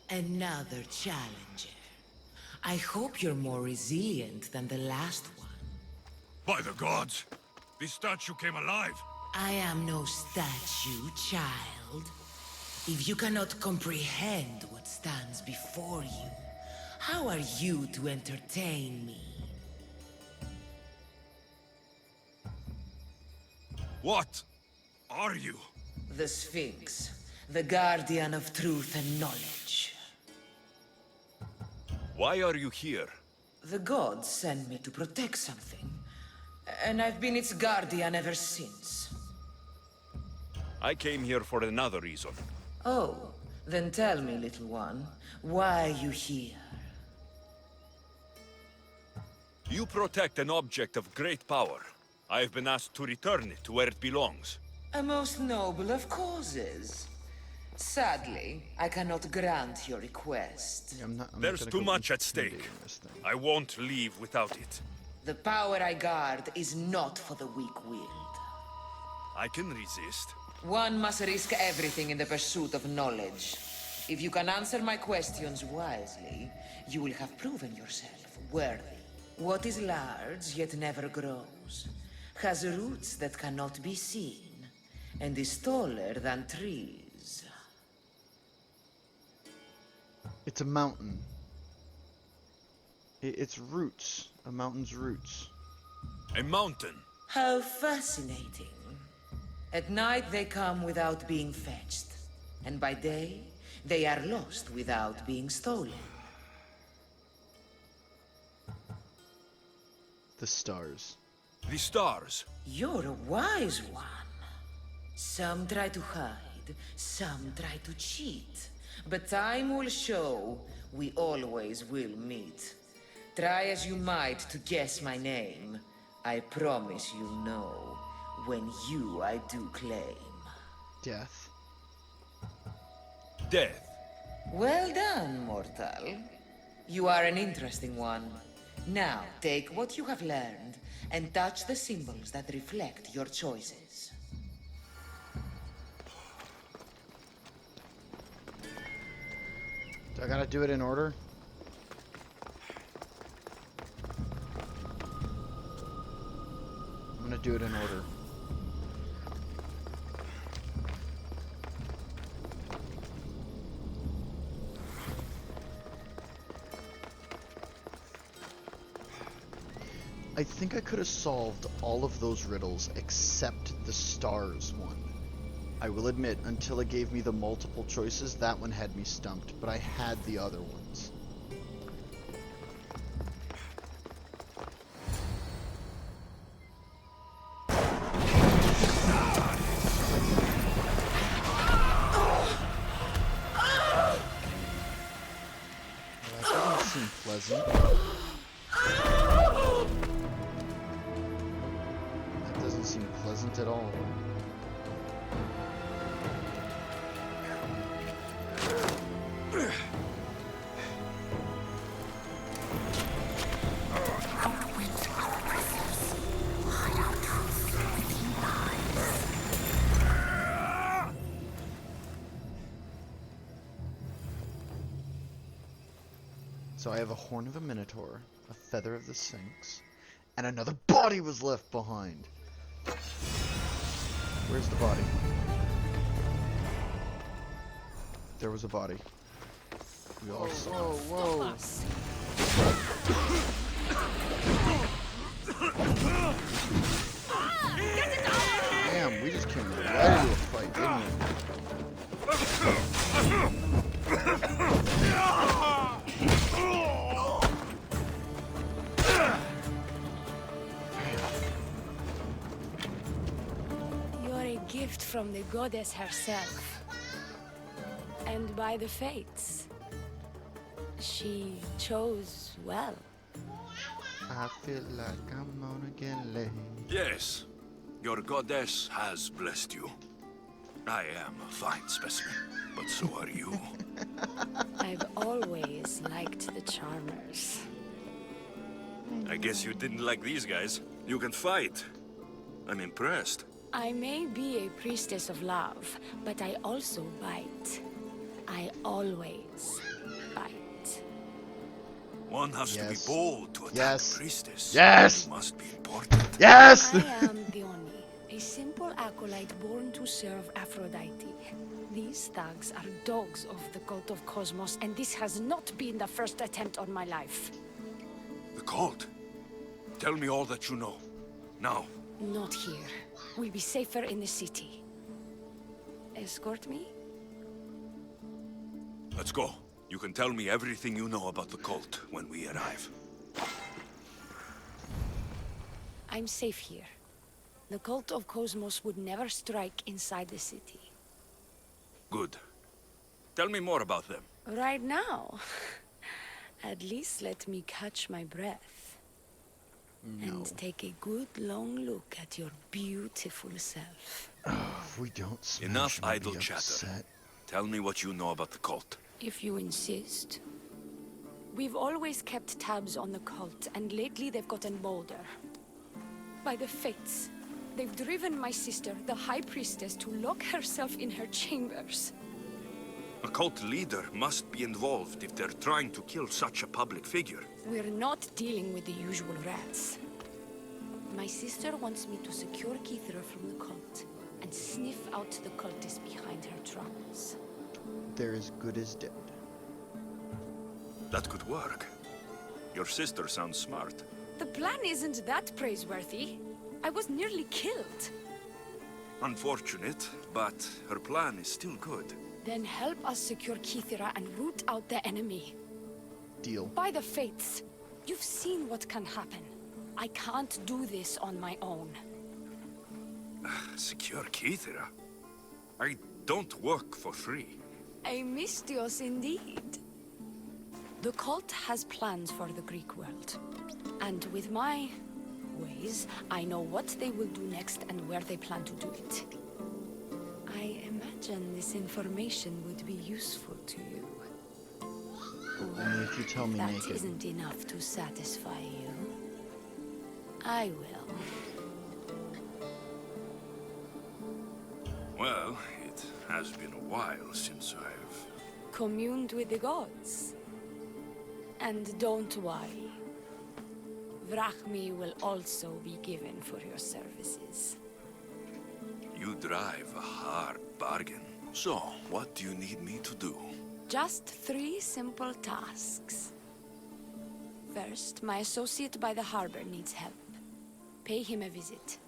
Another challenger. I hope you're more resilient than the last one. By the gods! This statue came alive! I am no statue, child. If you cannot comprehend what stands before you, how are you to entertain me? What are you? The Sphinx, the guardian of truth and knowledge. Why are you here? The gods sent me to protect something, and I've been its guardian ever since. I came here for another reason. Oh, then tell me, little one, why are you here? You protect an object of great power. I have been asked to return it to where it belongs. A most noble of causes. Sadly, I cannot grant your request. Yeah, I'm There's not too gonna go much at stake. intimidating this thing. I won't leave without it. The power I guard is not for the weak-willed. I can resist. One must risk everything in the pursuit of knowledge. If you can answer my questions wisely, you will have proven yourself worthy. What is large yet never grows, has roots that cannot be seen, and is taller than trees. It's a mountain. It's roots. A mountain's roots. A mountain. How fascinating. At night they come without being fetched, and by day they are lost without being stolen. The stars. The stars. You're a wise one. Some try to hide, some try to cheat. But time will show we always will meet. Try as you might to guess my name. I promise you'll know when you I do claim. Death. Death. Well done, mortal. You are an interesting one. Now, take what you have learned and touch the symbols that reflect your choices. Do I gotta do it in order? I'm gonna do it in order. I think I could have solved all of those riddles except the stars one. I will admit, until it gave me the multiple choices, that one had me stumped, but I had the other ones. Well, that doesn't seem pleasant. That doesn't seem pleasant at all. So I have a horn of a minotaur, a feather of the Sphinx, and another body was left behind. Where's the body? There was a body. We all saw. Whoa, Damn, we just came right into a fight, didn't You're a gift from the goddess herself. And by the fates. She chose well. I feel like I'm gonna get laid. Yes. Your goddess has blessed you. I am a fine specimen, but so are you. I've always liked the charmers. I guess you didn't like these guys. You can fight. I'm impressed. I may be a priestess of love, but I also bite. I always One has to be Yes. bold to attack Yes. a priestess. Yes. He must be important. Yes! I am Dione, a simple acolyte born to serve Aphrodite. These thugs are dogs of the cult of Cosmos, and this has not been the first attempt on my life. The cult. Tell me all that you know. Now. Not here. We'll be safer in the city. Escort me? Let's go. You can tell me everything you know about the cult when we arrive. I'm safe here. The cult of Cosmos would never strike inside the city. Good. Tell me more about them. Right now? At least let me catch my breath. No. And take a good long look at your beautiful self. If we don't smash Enough him, I'll idle be chatter. upset. Tell me what you know about the cult. If you insist. We've always kept tabs on the cult, and lately they've gotten bolder. By the fates, they've driven my sister, the High Priestess, to lock herself in her chambers. A cult leader must be involved if they're trying to kill such a public figure. We're not dealing with the usual rats. My sister wants me to secure Kithra from the cult, and sniff out the cultists behind her troubles. They're as good as dead. That could work. Your sister sounds smart. The plan isn't that praiseworthy. I was nearly killed. Unfortunate, but her plan is still good. Then help us secure Kithra and root out the enemy. Deal. By the fates, you've seen what can happen. I can't do this on my own. Secure Kithra? I don't work for free. A mystios indeed. The cult has plans for the Greek world. And with my ways, I know what they will do next and where they plan to do it. I imagine this information would be useful to you. Only if you tell me That naked. isn't enough to satisfy you. I will. Well, it has been a while since I've... Communed with the gods. And don't worry. Vrachmi will also be given for your services. You drive a hard bargain. So, what do you need me to do? Just 3 simple tasks. First, my associate by the harbor needs help. Pay him a visit.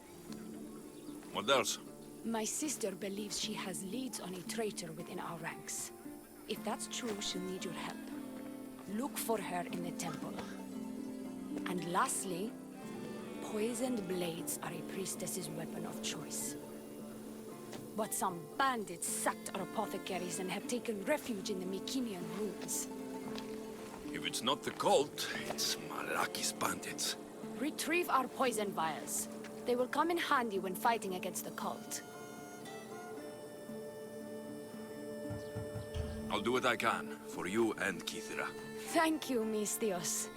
What else? My sister believes she has leads on a traitor within our ranks. If that's true, she'll need your help. Look for her in the temple. And lastly, poisoned blades are a priestess's weapon of choice. But some bandits sacked our apothecaries and have taken refuge in the Mycenaean ruins. If it's not the cult, it's Malaki's bandits. Retrieve our poison vials. They will come in handy when fighting against the cult. I'll do what I can, for you and Kithra. Thank you, Misdventure.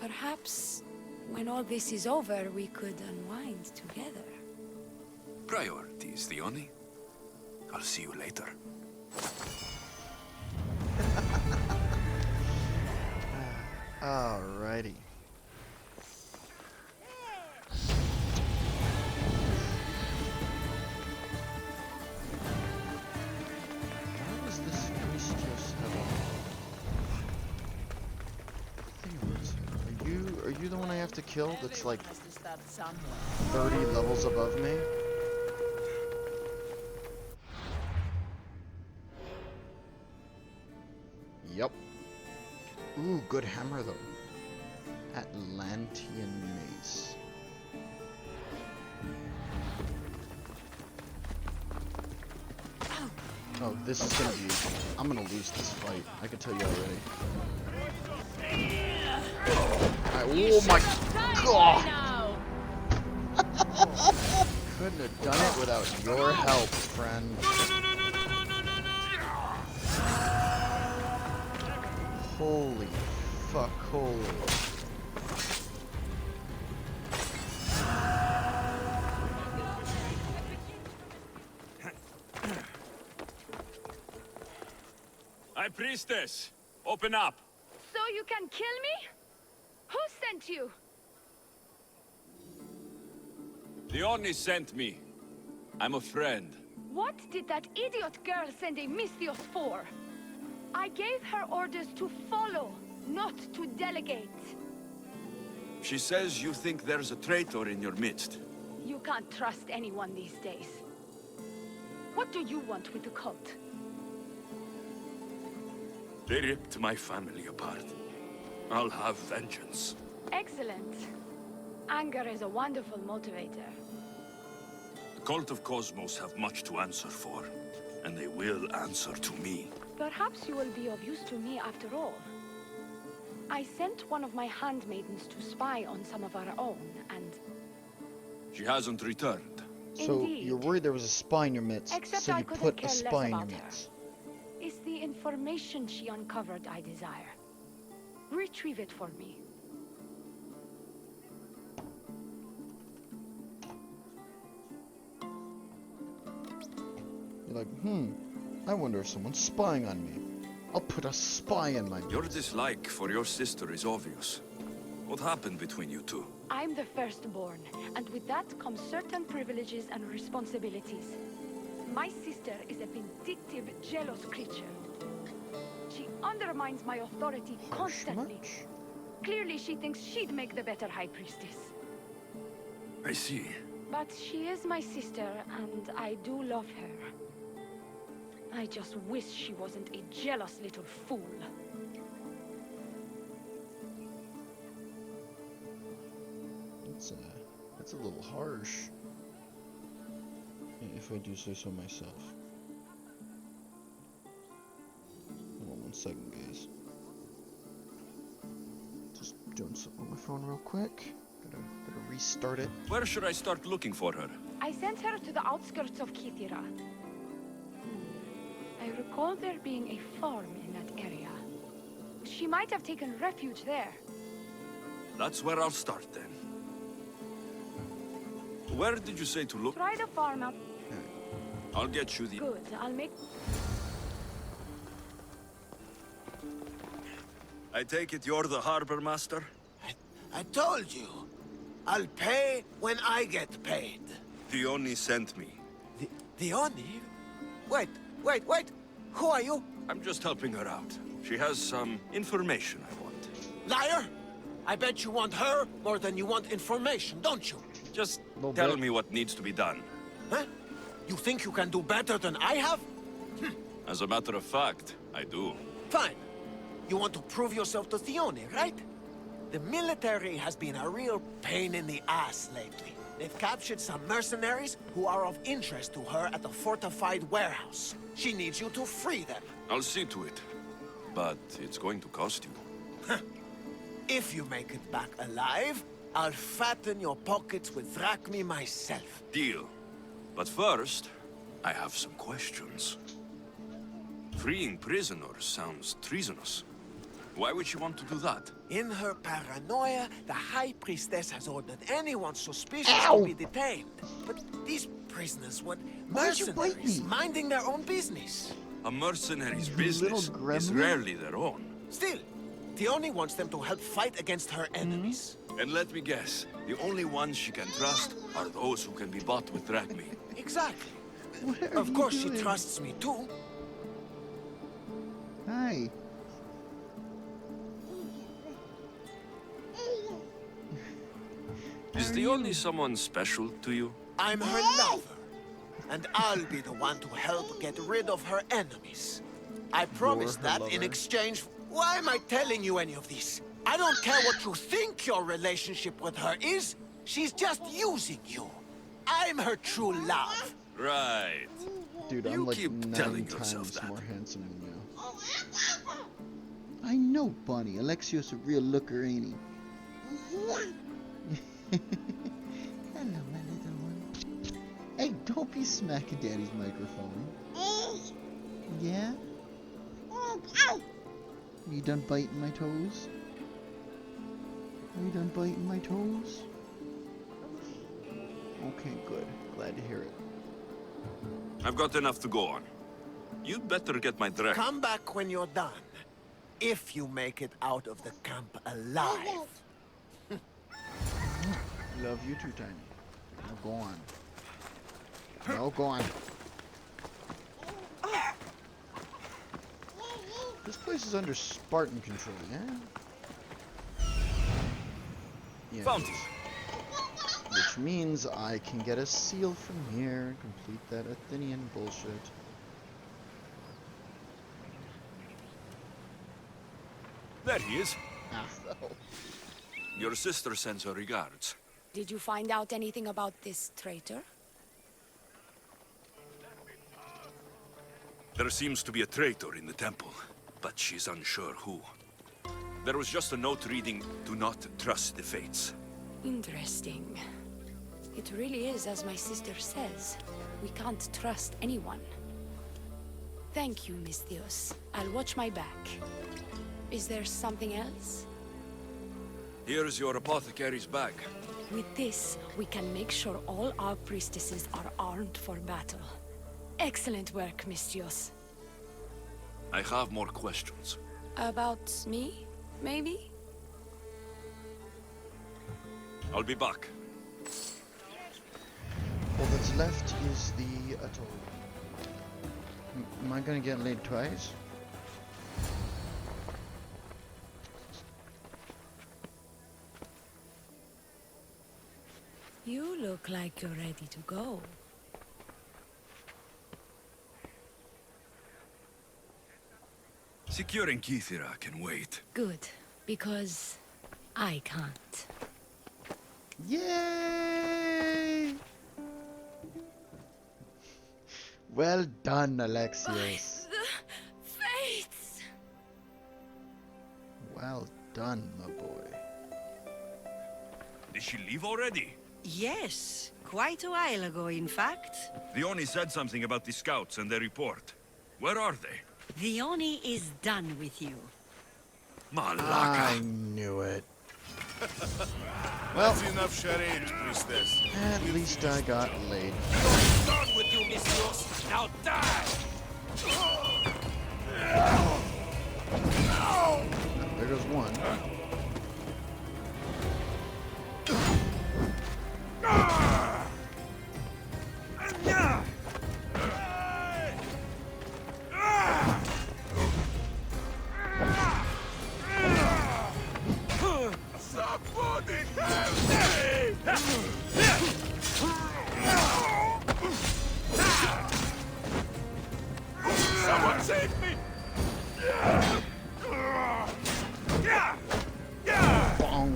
Perhaps, when all this is over, we could unwind together. Priorities, Dione. I'll see you later. Alrighty. Why does this priest just have a... Are you the one I have to kill that's like 30 levels above me? Yep. Ooh, good hammer though. Atlantean mace. Oh, this is gonna be... I'm gonna lose this fight. I can tell you already. Alright, oh my god! Couldn't have done it without your help, friend. Holy fuck, holy. High Priestess, open up. So you can kill me? Who sent you? The Oni sent me. I'm a friend. What did that idiot girl send a Misthios for? I gave her orders to follow, not to delegate. She says you think there's a traitor in your midst. You can't trust anyone these days. What do you want with the cult? They ripped my family apart. I'll have vengeance. Excellent. Anger is a wonderful motivator. The Cult of Cosmos have much to answer for, and they will answer to me. Perhaps you will be of use to me after all. I sent one of my handmaidens to spy on some of our own, and... She hasn't returned. So Indeed. you're worried there was a spy in your midst, Except so I you couldn't put care a less spy in your about her. midst. It's the information she uncovered I desire. Retrieve it for me. You're like, I wonder if someone's spying on me. I'll put a spy in my Your midst. dislike for your sister is obvious. What happened between you two? I'm the firstborn, and with that comes certain privileges and responsibilities. My sister is a vindictive, jealous creature. She undermines my authority Harsh constantly. much? Clearly, she thinks she'd make the better High Priestess. I see. But she is my sister, and I do love her. I just wish she wasn't a jealous little fool. That's a little harsh. If I do say so myself. Hold on 1 second, guys. Just doing something on my phone real quick. Gotta restart it. Where should I start looking for her? I sent her to the outskirts of Kithira. I recall there being a farm in that area. She might have taken refuge there. That's where I'll start then. Where did you say to look? Try the farm out. I'll get you the... Good, I'll make... I take it you're the harbor master? I told you. I'll pay when I get paid. The Oni sent me. The Oni? Wait. Who are you? I'm just helping her out. She has some information I want. Liar! I bet you want her more than you want information, don't you? Just Little tell bit. me what needs to be done. Huh? You think you can do better than I have? As a matter of fact, I do. Fine. You want to prove yourself to Theone, right? The military has been a real pain in the ass lately. They've captured some mercenaries who are of interest to her at the fortified warehouse. She needs you to free them. I'll see to it. But it's going to cost you. If you make it back alive, I'll fatten your pockets with drachmi myself. Deal. But first, I have some questions. Freeing prisoners sounds treasonous. Why would she want to do that? In her paranoia, the High Priestess has ordered anyone suspicious Ow! to be detained. But these prisoners were Why'd you bite mercenaries, me? minding their own business. A mercenary's You business little is gremlin. rarely their own. Still, Theone wants them to help fight against her enemies. And let me guess, the only ones she can trust are those who can be bought with drachmi. Exactly. What are Of you course, doing? she trusts me too. Hi. Is the only someone special to you? I'm her lover. And I'll be the one to help get rid of her enemies. I promise her that in lover. exchange. Why am I telling you any of this? I don't care what you think your relationship with her is. She's just using you. I'm her true love. Right. Dude, You I'm like keep 9 telling yourself times that. more handsome than you. I know, Bonnie. Alexios a real looker, ain't he? Hello, my little one. Hey, don't be smacking Daddy's microphone. Yeah? You done biting my toes? Are you done biting my toes? Okay, good. Glad to hear it. I've got enough to go on. You'd better get my drachmi. Come back when you're done. If you make it out of the camp alive. Love you too, Tiny. Now go on. No, go on. This place is under Spartan control, yeah? Yeah. Found it. Which means I can get a seal from here and complete that Athenian bullshit. There he is. Asshole. Your sister sends her regards. Did you find out anything about this traitor? There seems to be a traitor in the temple, but she's unsure who. There was just a note reading, "Do not trust the fates." Interesting. It really is as my sister says. We can't trust anyone. Thank you, Misdventure. I'll watch my back. Is there something else? Here's your apothecary's bag. With this, we can make sure all our priestesses are armed for battle. Excellent work, Misdventure. I have more questions. About me, maybe? I'll be back. All that's left is the atoll. Am I gonna get laid twice? You look like you're ready to go. Securing Kythera can wait. Good, because I can't. Yay! Well done, Alexios. The fates! Well done, my boy. Did she leave already? Yes, quite a while ago, in fact. The Oni said something about the scouts and their report. Where are they? The Oni is done with you. Malaka! I knew it. That's enough charade, priestess. At least I got laid. Done with you, Misdventure. Now die! There goes one. Somebody help me! Someone save me! Bong.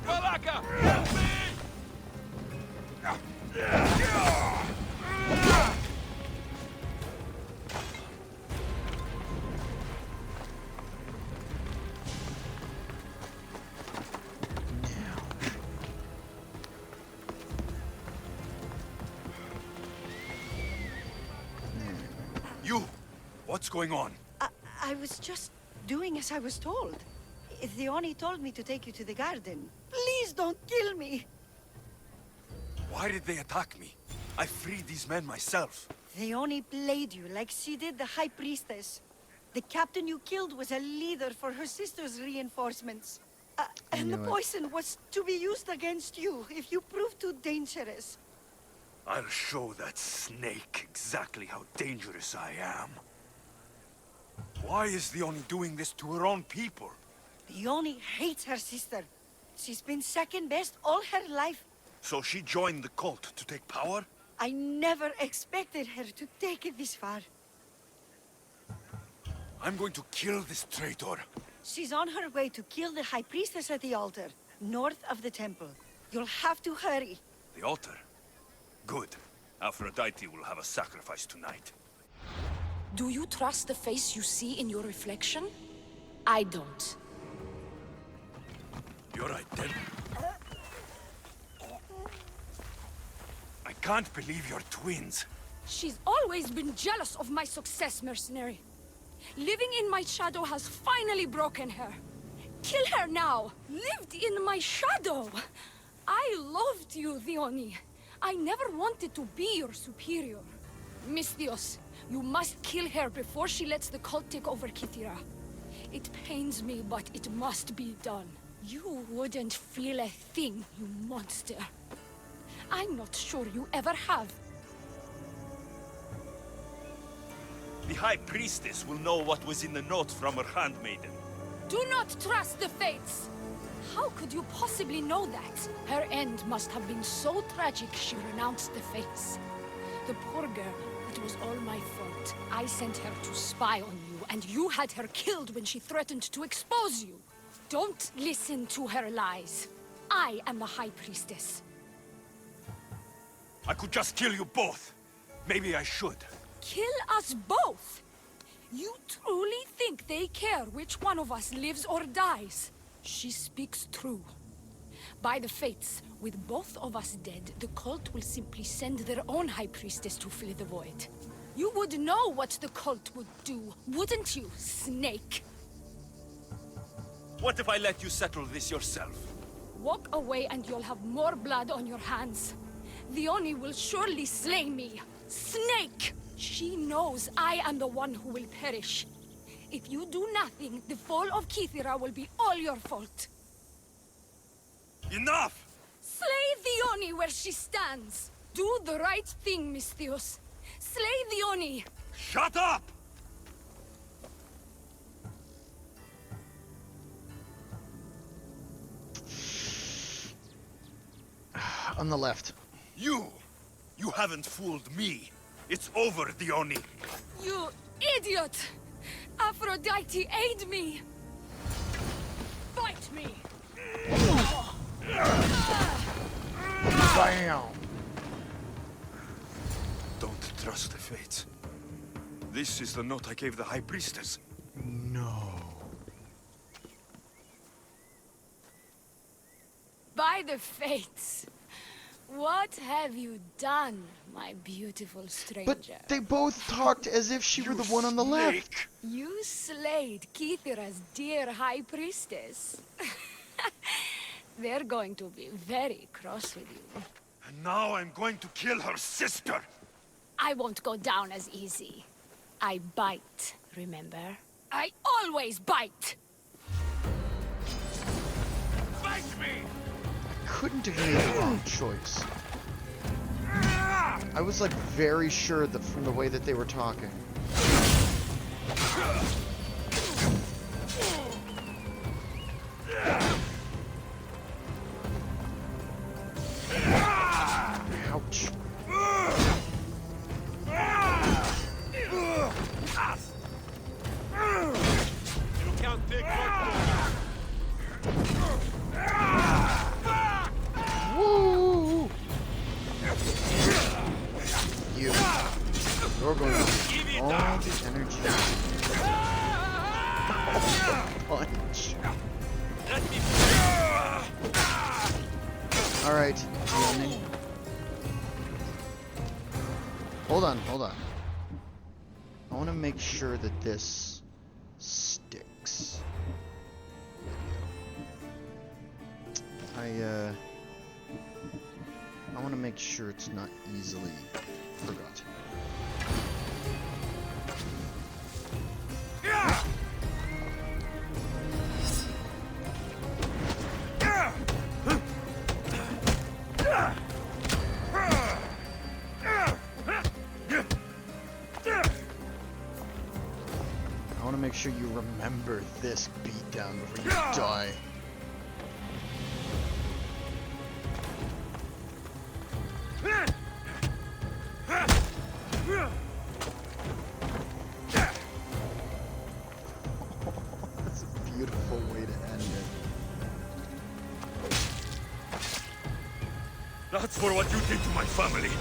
Malaka, help me! You! What's going on? I was just doing as I was told. The Oni told me to take you to the garden. Please don't kill me! Why did they attack me? I freed these men myself. The Oni played you like she did the High Priestess. The captain you killed was a leader for her sister's reinforcements. And the knew it. poison was to be used against you if you prove too dangerous. I'll show that snake exactly how dangerous I am. Why is the Oni doing this to her own people? The Oni hates her sister. She's been second best all her life. So she joined the cult to take power? I never expected her to take it this far. I'm going to kill this traitor. She's on her way to kill the High Priestess at the altar, north of the temple. You'll have to hurry. The altar? Good. Aphrodite will have a sacrifice tonight. Do you trust the face you see in your reflection? I don't. You're identical. I can't believe you're twins. She's always been jealous of my success, mercenary. Living in my shadow has finally broken her. Kill her now! Lived in my shadow! I loved you, Theoni. I never wanted to be your superior. Misdventure, you must kill her before she lets the cult take over Kythera. It pains me, but it must be done. You wouldn't feel a thing, you monster. I'm not sure you ever have. The High Priestess will know what was in the note from her handmaiden. Do not trust the fates! How could you possibly know that? Her end must have been so tragic she renounced the fates. The poor girl, it was all my fault. I sent her to spy on you, and you had her killed when she threatened to expose you. Don't listen to her lies. I am the High Priestess. I could just kill you both. Maybe I should. Kill us both? You truly think they care which one of us lives or dies? She speaks true. By the fates, with both of us dead, the cult will simply send their own High Priestess to fill the void. You would know what the cult would do, wouldn't you, Snake? What if I let you settle this yourself? Walk away and you'll have more blood on your hands. The Oni will surely slay me. Snake! She knows I am the one who will perish. If you do nothing, the fall of Kithira will be all your fault. Enough! Slay the Oni where she stands. Do the right thing, Misthios. Slay the Oni. Shut up! On the left. You haven't fooled me. It's over, Dione. You idiot! Aphrodite, aid me! Fight me! Bam! Don't trust the fates. This is the note I gave the High Priestess. No. By the fates! What have you done, my beautiful stranger? But they both talked as if she were the one on the left. You slayed Kithira's dear High Priestess. They're going to be very cross with you. And now I'm going to kill her sister. I won't go down as easy. I bite, remember? I always bite! Fight me! Couldn't have made the wrong choice. I was like very sure that from the way that they were talking. Ouch. You can't take Woo! You're going to need all the energy. Punch. Alright, Dione. Hold on. I want to make sure that this sticks. I want to make sure it's not easily forgotten. I want to make sure you remember this beatdown before you die. That's a beautiful way to end it. That's for what you did to my family.